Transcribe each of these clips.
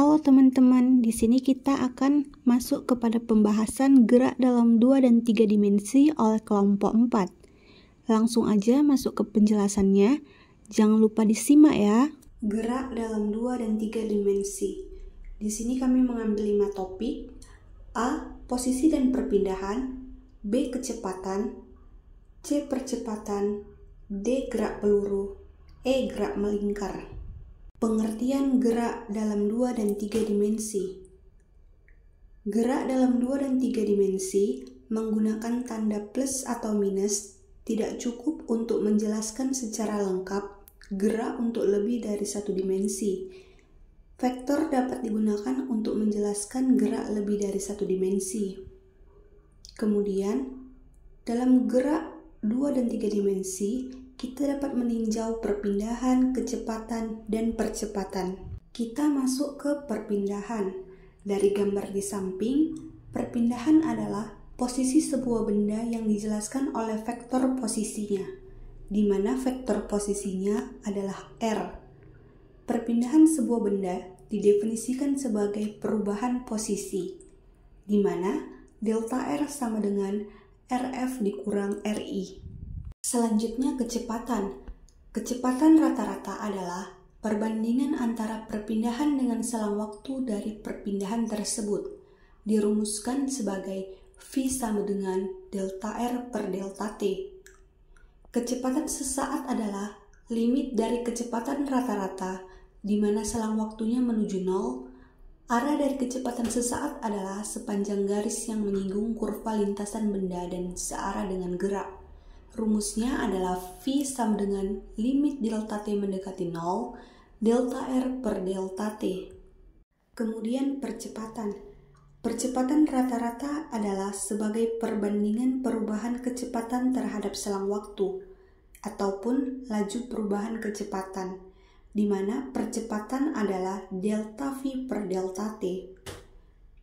Halo teman-teman, di sini kita akan masuk kepada pembahasan gerak dalam 2 dan 3 dimensi oleh kelompok 4. Langsung aja masuk ke penjelasannya, jangan lupa disimak ya. Gerak dalam 2 dan 3 dimensi. Di sini kami mengambil 5 topik. A. Posisi dan perpindahan. B. Kecepatan. C. Percepatan. D. Gerak peluru. E. Gerak melingkar. Pengertian gerak dalam 2 dan 3 dimensi. Gerak dalam 2 dan 3 dimensi menggunakan tanda plus atau minus tidak cukup untuk menjelaskan secara lengkap gerak untuk lebih dari satu dimensi. Vektor dapat digunakan untuk menjelaskan gerak lebih dari satu dimensi. Kemudian, dalam gerak 2 dan 3 dimensi, kita dapat meninjau perpindahan, kecepatan, dan percepatan. Kita masuk ke perpindahan. Dari gambar di samping, perpindahan adalah posisi sebuah benda yang dijelaskan oleh vektor posisinya, di mana vektor posisinya adalah R. Perpindahan sebuah benda didefinisikan sebagai perubahan posisi, di mana delta R sama dengan RF dikurang RI. Selanjutnya kecepatan. Kecepatan rata-rata adalah perbandingan antara perpindahan dengan selang waktu dari perpindahan tersebut. Dirumuskan sebagai V sama dengan delta R per delta T. Kecepatan sesaat adalah limit dari kecepatan rata-rata di mana selang waktunya menuju 0. Arah dari kecepatan sesaat adalah sepanjang garis yang menyinggung kurva lintasan benda dan searah dengan gerak. Rumusnya adalah V sama dengan limit delta T mendekati 0, delta R per delta T. Kemudian percepatan. Percepatan rata-rata adalah sebagai perbandingan perubahan kecepatan terhadap selang waktu, ataupun laju perubahan kecepatan, di mana percepatan adalah delta V per delta T.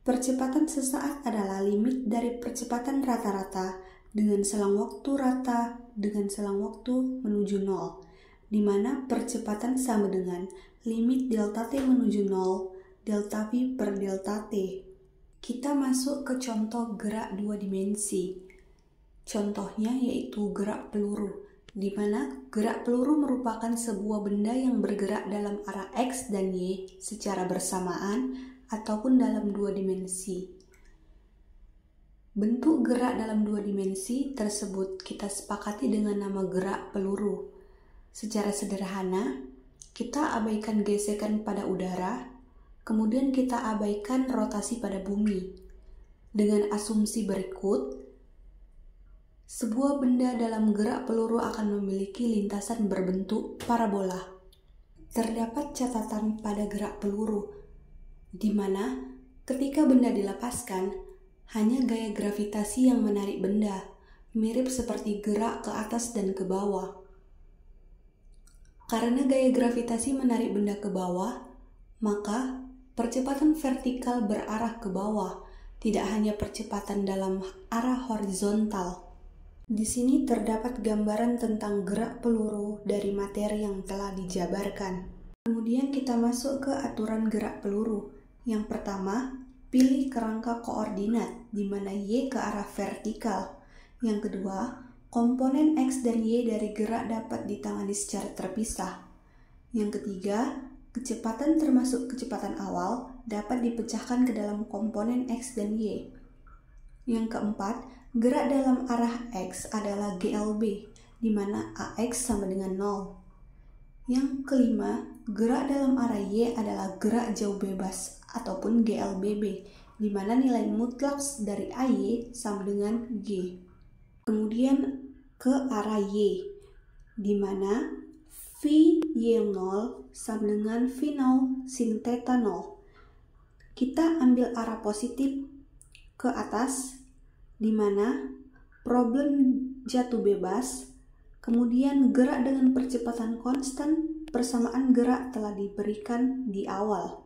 Percepatan sesaat adalah limit dari percepatan rata-rata dengan selang waktu rata dengan selang waktu menuju 0, di mana percepatan sama dengan limit delta T menuju 0, delta V per delta T. Kita masuk ke contoh gerak 2 dimensi. Contohnya yaitu gerak peluru, di mana gerak peluru merupakan sebuah benda yang bergerak dalam arah X dan Y secara bersamaan ataupun dalam 2 dimensi. Bentuk gerak dalam 2 dimensi tersebut kita sepakati dengan nama gerak peluru. Secara sederhana, kita abaikan gesekan pada udara, kemudian kita abaikan rotasi pada bumi. Dengan asumsi berikut, sebuah benda dalam gerak peluru akan memiliki lintasan berbentuk parabola. Terdapat catatan pada gerak peluru, di mana ketika benda dilepaskan, hanya gaya gravitasi yang menarik benda, mirip seperti gerak ke atas dan ke bawah. Karena gaya gravitasi menarik benda ke bawah, maka percepatan vertikal berarah ke bawah, tidak hanya percepatan dalam arah horizontal. Di sini terdapat gambaran tentang gerak peluru dari materi yang telah dijabarkan. Kemudian kita masuk ke aturan gerak peluru. Yang pertama, pilih kerangka koordinat, di mana Y ke arah vertikal. Yang kedua, komponen X dan Y dari gerak dapat ditangani secara terpisah. Yang ketiga, kecepatan termasuk kecepatan awal dapat dipecahkan ke dalam komponen X dan Y. Yang keempat, gerak dalam arah X adalah GLB, di mana AX sama dengan 0. Yang kelima, gerak dalam arah Y adalah gerak jauh bebas ataupun GLBB, di mana nilai mutlak dari AY sama dengan G. Kemudian ke arah Y, di mana VY0 sama dengan V0 sin theta 0. Kita ambil arah positif ke atas, di mana problem jatuh bebas, kemudian gerak dengan percepatan konstan, persamaan gerak telah diberikan di awal.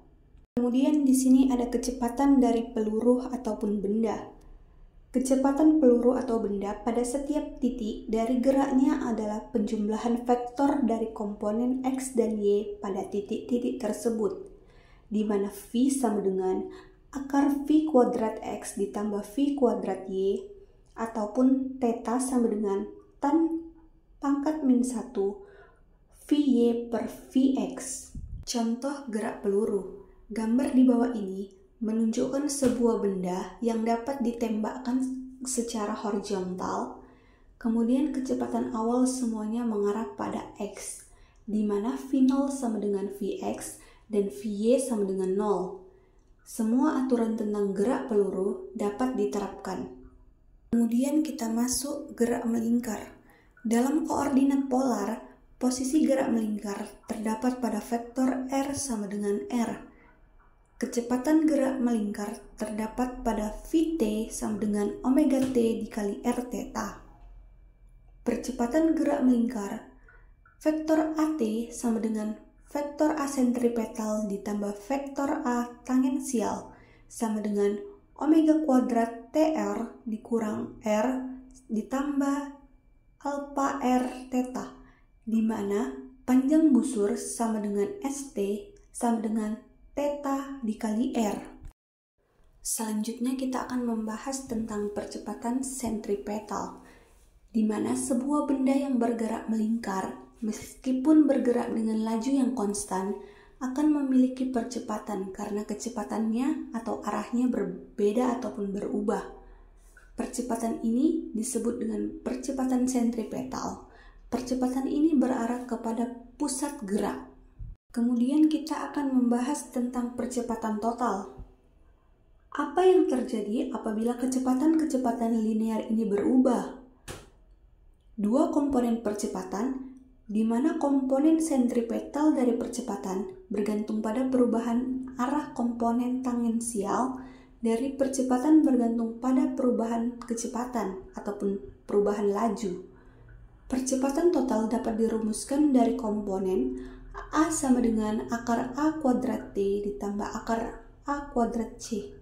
Kemudian di sini ada kecepatan dari peluru ataupun benda. Kecepatan peluru atau benda pada setiap titik dari geraknya adalah penjumlahan vektor dari komponen X dan Y pada titik-titik tersebut. di mana V sama dengan akar V kuadrat X ditambah V kuadrat Y, ataupun theta sama dengan tan pangkat min 1 VY per VX. Contoh gerak peluru. Gambar di bawah ini menunjukkan sebuah benda yang dapat ditembakkan secara horizontal, kemudian kecepatan awal semuanya mengarah pada X, di mana V0 sama dengan Vx dan Vy sama dengan 0. Semua aturan tentang gerak peluru dapat diterapkan. Kemudian kita masuk gerak melingkar. Dalam koordinat polar, posisi gerak melingkar terdapat pada vektor R sama dengan R. Kecepatan gerak melingkar terdapat pada Vt sama dengan omega t dikali R theta. Percepatan gerak melingkar, vektor At sama dengan vektor A sentripetal ditambah vektor A tangensial sama dengan omega kuadrat Tr dikurang R ditambah alpha R theta, di mana panjang busur sama dengan St sama dengan theta dikali R. Selanjutnya kita akan membahas tentang percepatan sentripetal, di mana sebuah benda yang bergerak melingkar, meskipun bergerak dengan laju yang konstan, akan memiliki percepatan karena kecepatannya atau arahnya berbeda ataupun berubah. Percepatan ini disebut dengan percepatan sentripetal. Percepatan ini berarah kepada pusat gerak. Kemudian kita akan membahas tentang percepatan total. Apa yang terjadi apabila kecepatan-kecepatan linear ini berubah? Dua komponen percepatan, di mana komponen sentripetal dari percepatan bergantung pada perubahan arah komponen tangensial dari percepatan bergantung pada perubahan kecepatan ataupun perubahan laju. Percepatan total dapat dirumuskan dari komponen A sama dengan akar A kuadrat T ditambah akar A kuadrat C.